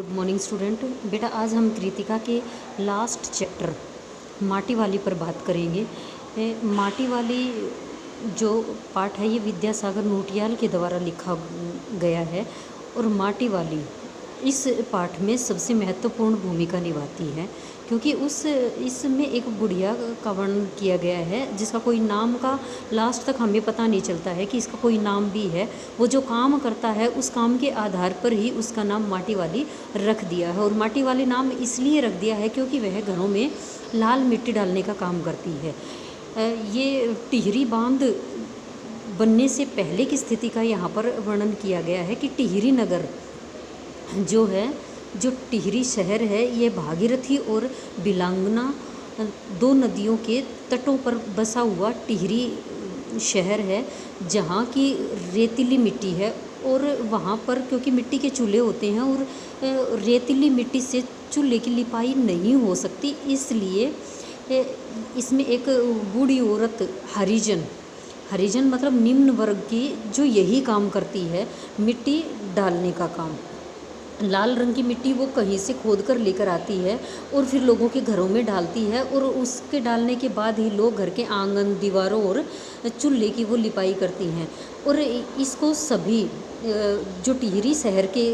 Good morning student. बेटा आज हम कृतिका के लास्ट चैप्टर माटी वाली पर बात करेंगे। माटी वाली जो पाठ है ये विद्यासागर नोटियाल के द्वारा लिखा गया है और माटी वाली इस पाठ में सबसे महत्वपूर्ण भूमिका निभाती है क्योंकि इसमें एक बुढ़िया का वर्णन किया गया है जिसका कोई नाम का लास्ट तक हमें पता नहीं चलता है कि इसका कोई नाम भी है। वो जो काम करता है उस काम के आधार पर ही उसका नाम माटी वाली रख दिया है और माटी वाली नाम इसलिए रख दिया है क्योंकि वह घरों में लाल मिट्टी डालने का काम करती है। ये टिहरी बांध बनने से पहले की स्थिति का यहाँ पर वर्णन किया गया है कि टिहरी नगर जो टिहरी शहर है ये भागीरथी और बिलांगना दो नदियों के तटों पर बसा हुआ टिहरी शहर है जहाँ की रेतीली मिट्टी है। और वहाँ पर क्योंकि मिट्टी के चूल्हे होते हैं और रेतीली मिट्टी से चूल्हे की लिपाई नहीं हो सकती, इसलिए इसमें एक बूढ़ी औरत हरिजन मतलब निम्न वर्ग की जो यही काम करती है, मिट्टी डालने का काम। लाल रंग की मिट्टी वो कहीं से खोद कर लेकर आती है और फिर लोगों के घरों में डालती है और उसके डालने के बाद ही लोग घर के आंगन, दीवारों और चूल्हे की वो लिपाई करती हैं। और इसको सभी जो टिहरी शहर के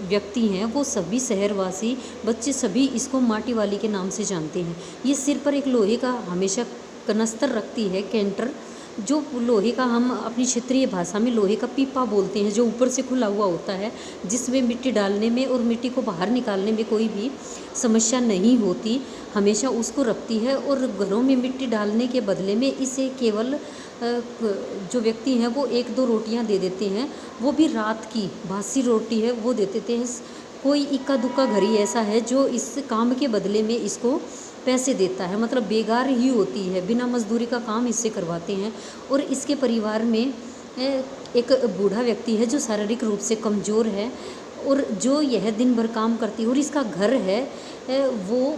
व्यक्ति हैं वो सभी शहरवासी बच्चे सभी इसको माटी वाली के नाम से जानते हैं। ये सिर पर एक लोहे का हमेशा कनस्तर रखती है, कैंटर, जो लोहे का हम अपनी क्षेत्रीय भाषा में लोहे का पीपा बोलते हैं, जो ऊपर से खुला हुआ होता है जिसमें मिट्टी डालने में और मिट्टी को बाहर निकालने में कोई भी समस्या नहीं होती, हमेशा उसको रखती है। और घरों में मिट्टी डालने के बदले में इसे केवल जो व्यक्ति हैं वो एक दो रोटियां दे देते हैं, वो भी रात की बासी रोटी है वो दे देते हैं। कोई इक्का दुक्का घर ही ऐसा है जो इस काम के बदले में इसको पैसे देता है, मतलब बेगार ही होती है, बिना मजदूरी का काम इससे करवाते हैं। और इसके परिवार में एक बूढ़ा व्यक्ति है जो शारीरिक रूप से कमज़ोर है और जो यह दिन भर काम करती है। और इसका घर है वो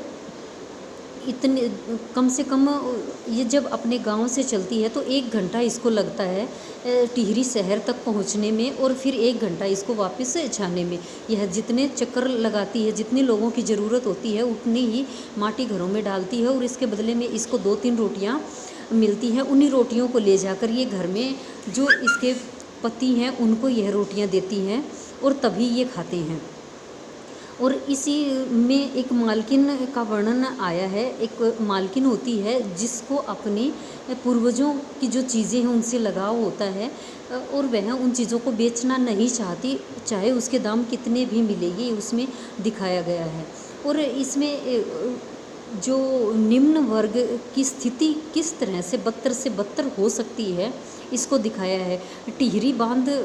इतने कम से कम ये जब अपने गांव से चलती है तो 1 घंटा इसको लगता है टिहरी शहर तक पहुंचने में और फिर 1 घंटा इसको वापस जाने में। यह जितने चक्कर लगाती है, जितने लोगों की ज़रूरत होती है उतनी ही माटी घरों में डालती है और इसके बदले में इसको 2-3 रोटियां मिलती हैं। उन्हीं रोटियों को ले जाकर ये घर में जो इसके पति हैं उनको यह रोटियाँ देती हैं और तभी ये खाते हैं। और इसी में एक मालकिन का वर्णन आया है। एक मालकिन होती है जिसको अपने पूर्वजों की जो चीज़ें हैं उनसे लगाव होता है और वह उन चीज़ों को बेचना नहीं चाहती, चाहे उसके दाम कितने भी मिले, ये उसमें दिखाया गया है। और इसमें जो निम्न वर्ग की स्थिति किस तरह से बदतर हो सकती है इसको दिखाया है। टिहरी बांध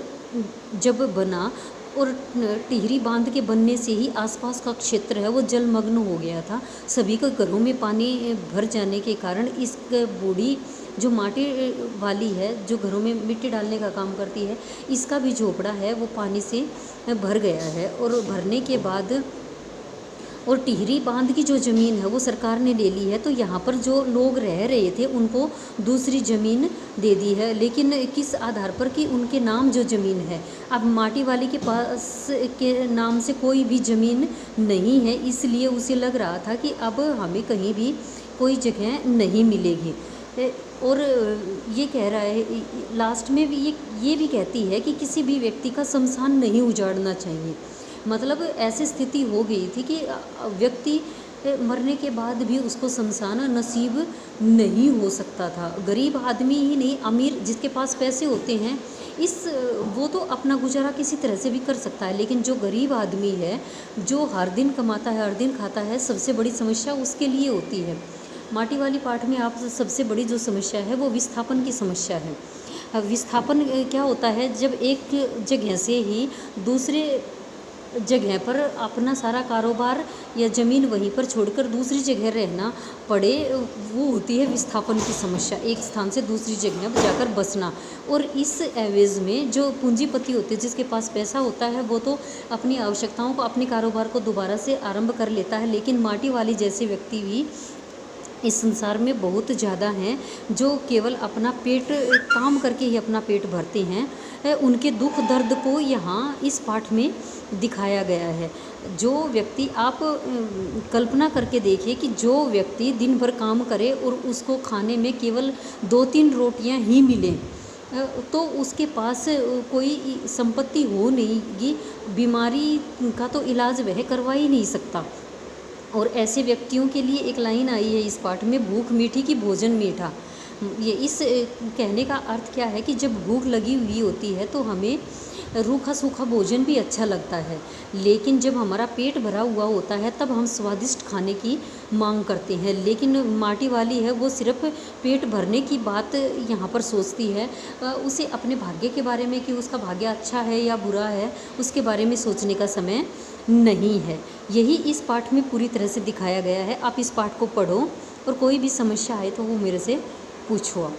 जब बना और टिहरी बांध के बनने से ही आसपास का क्षेत्र है वो जलमग्न हो गया था। सभी के घरों में पानी भर जाने के कारण इस बूढ़ी जो माटी वाली है जो घरों में मिट्टी डालने का काम करती है, इसका भी झोपड़ा है वो पानी से भर गया है। और भरने के बाद और टिहरी बांध की जो ज़मीन है वो सरकार ने ले ली है, तो यहाँ पर जो लोग रह रहे थे उनको दूसरी ज़मीन दे दी है, लेकिन किस आधार पर कि उनके नाम जो ज़मीन है अब माटी वाली के पास के नाम से कोई भी ज़मीन नहीं है, इसलिए उसे लग रहा था कि अब हमें कहीं भी कोई जगह नहीं मिलेगी। और ये कह रहा है लास्ट में भी ये भी कहती है कि किसी भी व्यक्ति का शमशान नहीं उजाड़ना चाहिए। मतलब ऐसी स्थिति हो गई थी कि व्यक्ति मरने के बाद भी उसको शमशान नसीब नहीं हो सकता था। गरीब आदमी ही नहीं, अमीर जिसके पास पैसे होते हैं वो तो अपना गुजारा किसी तरह से भी कर सकता है, लेकिन जो गरीब आदमी है जो हर दिन कमाता है हर दिन खाता है, सबसे बड़ी समस्या उसके लिए होती है। माटी वाली पाठ में आप सबसे बड़ी जो समस्या है वो विस्थापन की समस्या है। विस्थापन क्या होता है, जब एक जगह से ही दूसरे जगह पर अपना सारा कारोबार या ज़मीन वहीं पर छोड़कर दूसरी जगह रहना पड़े, वो होती है विस्थापन की समस्या, एक स्थान से दूसरी जगह जाकर बसना। और इस एवज में जो पूंजीपति होते हैं जिसके पास पैसा होता है वो तो अपनी आवश्यकताओं को, अपने कारोबार को दोबारा से आरंभ कर लेता है, लेकिन माटी वाली जैसे व्यक्ति भी इस संसार में बहुत ज़्यादा हैं जो केवल अपना पेट काम करके ही अपना पेट भरते हैं। उनके दुख दर्द को यहाँ इस पाठ में दिखाया गया है। जो व्यक्ति आप कल्पना करके देखिए कि जो व्यक्ति दिन भर काम करे और उसको खाने में केवल 2-3 रोटियां ही मिलें, तो उसके पास कोई संपत्ति हो नहीं, बीमारी का तो इलाज वह करवा ही नहीं सकता। और ऐसे व्यक्तियों के लिए एक लाइन आई है इस पाठ में, भूख मीठी की भोजन मीठा। ये इस कहने का अर्थ क्या है कि जब भूख लगी हुई होती है तो हमें रूखा सूखा भोजन भी अच्छा लगता है, लेकिन जब हमारा पेट भरा हुआ होता है तब हम स्वादिष्ट खाने की मांग करते हैं। लेकिन माटी वाली है वो सिर्फ पेट भरने की बात यहाँ पर सोचती है, उसे अपने भाग्य के बारे में कि उसका भाग्य अच्छा है या बुरा है उसके बारे में सोचने का समय नहीं है। यही इस पाठ में पूरी तरह से दिखाया गया है। आप इस पाठ को पढ़ो और कोई भी समस्या आए तो वो मेरे से पूछो आप।